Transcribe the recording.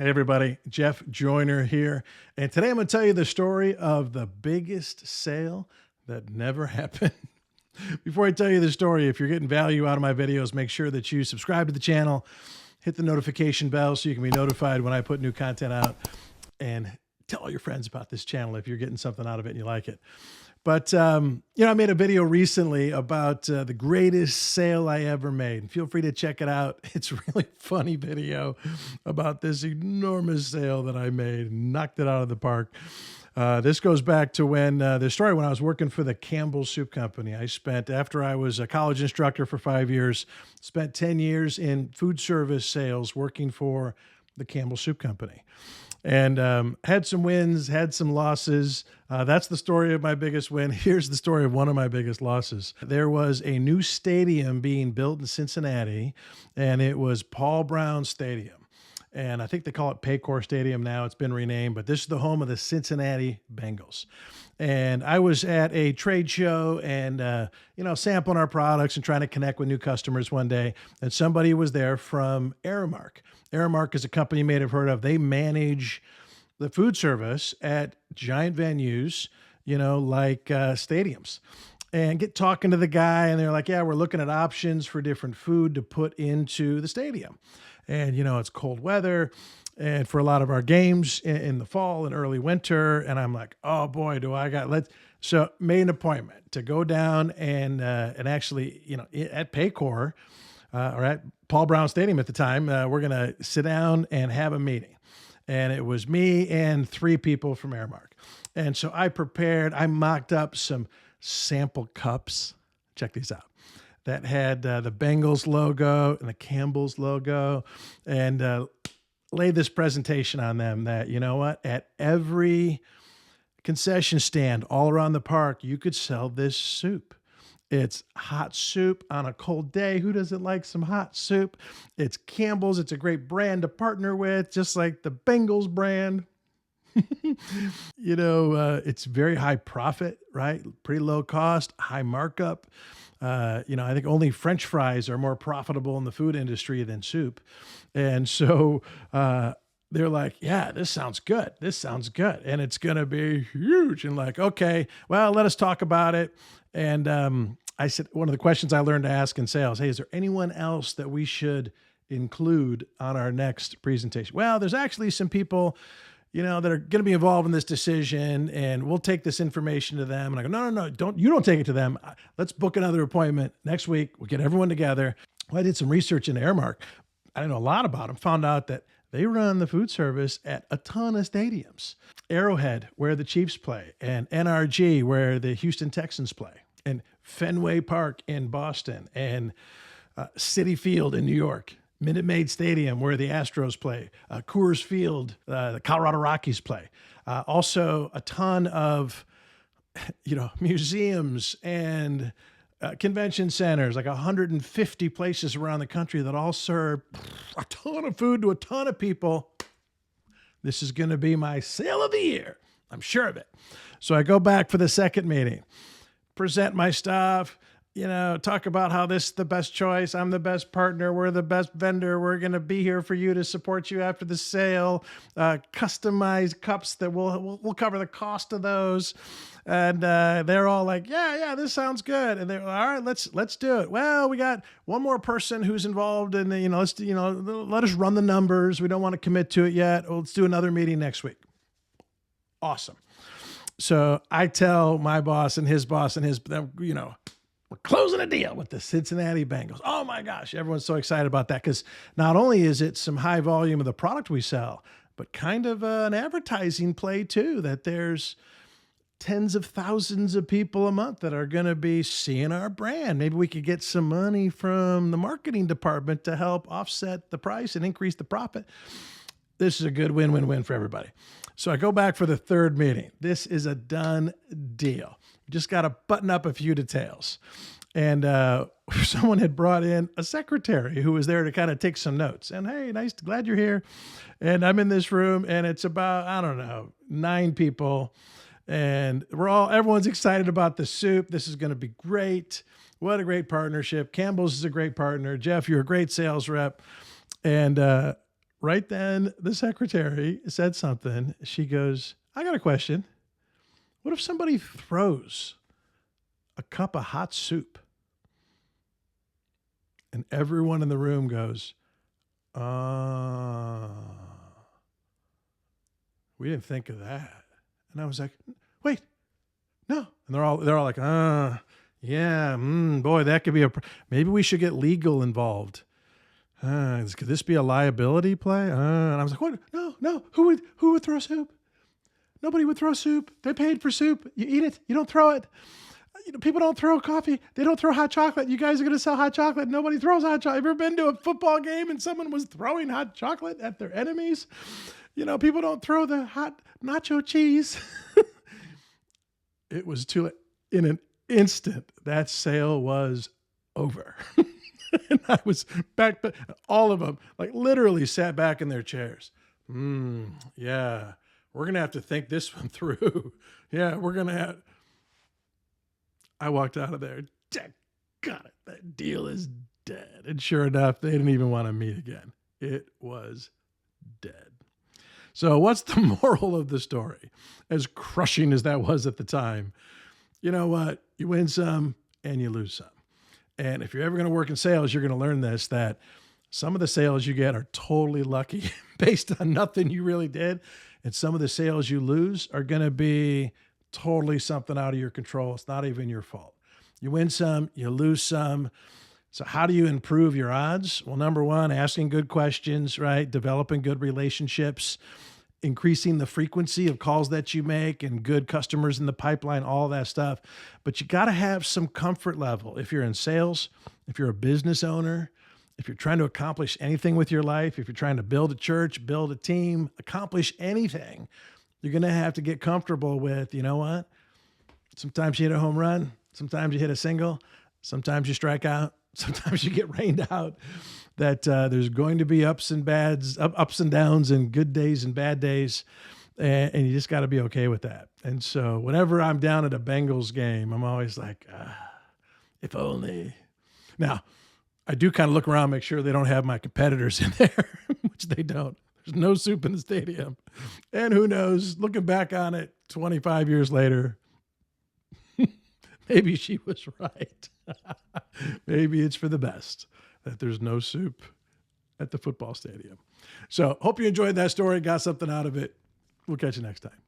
Hey everybody, Jeff Joyner here. And today I'm going to tell you the story of the biggest sale that never happened. Before I tell you the story, if you're getting value out of my videos, make sure that you subscribe to the channel, hit the notification bell so you can be notified when I put new content out, and tell all your friends about this channel if you're getting something out of it and you like it. But, I made a video recently about the greatest sale I ever made. And feel free to check it out. It's a really funny video about this enormous sale that I made. Knocked it out of the park. This goes back to when the story when I was working for the Campbell Soup Company. I spent, after I was a college instructor for 5 years, spent 10 years in food service sales working for the Campbell Soup Company. And had some wins, had some losses. That's the story of my biggest win. Here's the story of one of my biggest losses. There was a new stadium being built in Cincinnati, and it was Paul Brown Stadium. And I think they call it Paycor Stadium now. It's been renamed, but this is the home of the Cincinnati Bengals. And I was at a trade show and, sampling our products and trying to connect with new customers one day. And somebody was there from Aramark. Aramark is a company you may have heard of. They manage the food service at giant venues, like stadiums. And get talking to the guy, and they're like, yeah, we're looking at options for different food to put into the stadium. And, it's cold weather and for a lot of our games in the fall and early winter. And I'm like, oh boy, so made an appointment to go down and actually, at Paycor, or at Paul Brown Stadium at the time, we're going to sit down and have a meeting. And it was me and 3 people from Aramark. And so I mocked up some sample cups. Check these out. That had the Bengals logo and the Campbell's logo, and laid this presentation on them that, at every concession stand all around the park, you could sell this soup. It's hot soup on a cold day. Who doesn't like some hot soup? It's Campbell's. It's a great brand to partner with, just like the Bengals brand. It's very high profit, right? Pretty low cost, high markup. I think only French fries are more profitable in the food industry than soup. And so they're like, yeah, this sounds good. This sounds good. And it's going to be huge. And like, okay, well, let us talk about it. And I said, one of the questions I learned to ask in sales, hey, is there anyone else that we should include on our next presentation? Well, there's actually some people that are going to be involved in this decision, and we'll take this information to them. And I go, no, don't take it to them. Let's book another appointment next week. We'll get everyone together. Well, I did some research into Aramark. I didn't know a lot about them. Found out that they run the food service at a ton of stadiums. Arrowhead, where the Chiefs play, and NRG, where the Houston Texans play, and Fenway Park in Boston, and Citi Field in New York. Minute Maid Stadium, where the Astros play, Coors Field, the Colorado Rockies play. Also, a ton of, museums and convention centers, like 150 places around the country that all serve a ton of food to a ton of people. This is going to be my sale of the year. I'm sure of it. So I go back for the second meeting, present my stuff, talk about how this is the best choice. I'm the best partner. We're the best vendor. We're going to be here for you to support you after the sale. Customized cups that we'll cover the cost of those. And they're all like, yeah, this sounds good. And they're all right, let's do it. Well, we got one more person who's involved in the, let us run the numbers. We don't want to commit to it yet. Let's do another meeting next week. Awesome. So I tell my boss and his boss and his, we're closing a deal with the Cincinnati Bengals. Oh my gosh, everyone's so excited about that because not only is it some high volume of the product we sell, but kind of an advertising play too, that there's tens of thousands of people a month that are going to be seeing our brand. Maybe we could get some money from the marketing department to help offset the price and increase the profit. This is a good win-win-win for everybody. So I go back for the third meeting. This is a done deal. Just got to button up a few details. And someone had brought in a secretary who was there to kind of take some notes. And hey, glad you're here. And I'm in this room, and it's about, 9 people. And everyone's excited about the soup. This is going to be great. What a great partnership. Campbell's is a great partner. Jeff, you're a great sales rep. And right then, the secretary said something. She goes, I got a question. What if somebody throws a cup of hot soup? And everyone in the room goes, we didn't think of that. And I was like, wait, no. And they're all like, yeah, boy, that could be maybe we should get legal involved. Could this be a liability play? And I was like, what? No. Who would throw soup? Nobody would throw soup. They paid for soup. You eat it. You don't throw it. People don't throw coffee. They don't throw hot chocolate. You guys are going to sell hot chocolate. Nobody throws hot chocolate. Have you ever been to a football game and someone was throwing hot chocolate at their enemies? People don't throw the hot nacho cheese. It was too late. In an instant, that sale was over. And I was back, but all of them like literally sat back in their chairs. Yeah, we're going to have to think this one through. Yeah, we're going to have. I walked out of there. Got it. That deal is dead. And sure enough, they didn't even want to meet again. It was dead. So what's the moral of the story? As crushing as that was at the time, you know what? You win some and you lose some. And if you're ever going to work in sales, you're going to learn this, that some of the sales you get are totally lucky based on nothing you really did. And some of the sales you lose are going to be totally something out of your control. It's not even your fault. You win some, you lose some. So how do you improve your odds? Well, number one, asking good questions, right? Developing good relationships, increasing the frequency of calls that you make and good customers in the pipeline, all that stuff. But you got to have some comfort level. If you're in sales, if you're a business owner, if you're trying to accomplish anything with your life, if you're trying to build a church, build a team, accomplish anything, you're going to have to get comfortable with, you know what? Sometimes you hit a home run. Sometimes you hit a single. Sometimes you strike out. Sometimes you get rained out. That there's going to be ups and downs and good days and bad days. And you just got to be okay with that. And so whenever I'm down at a Bengals game, I'm always like, if only. Now, I do kind of look around, make sure they don't have my competitors in there, which they don't. There's no soup in the stadium. And who knows, looking back on it 25 years later, maybe she was right. Maybe it's for the best that there's no soup at the football stadium. So hope you enjoyed that story, got something out of it. We'll catch you next time.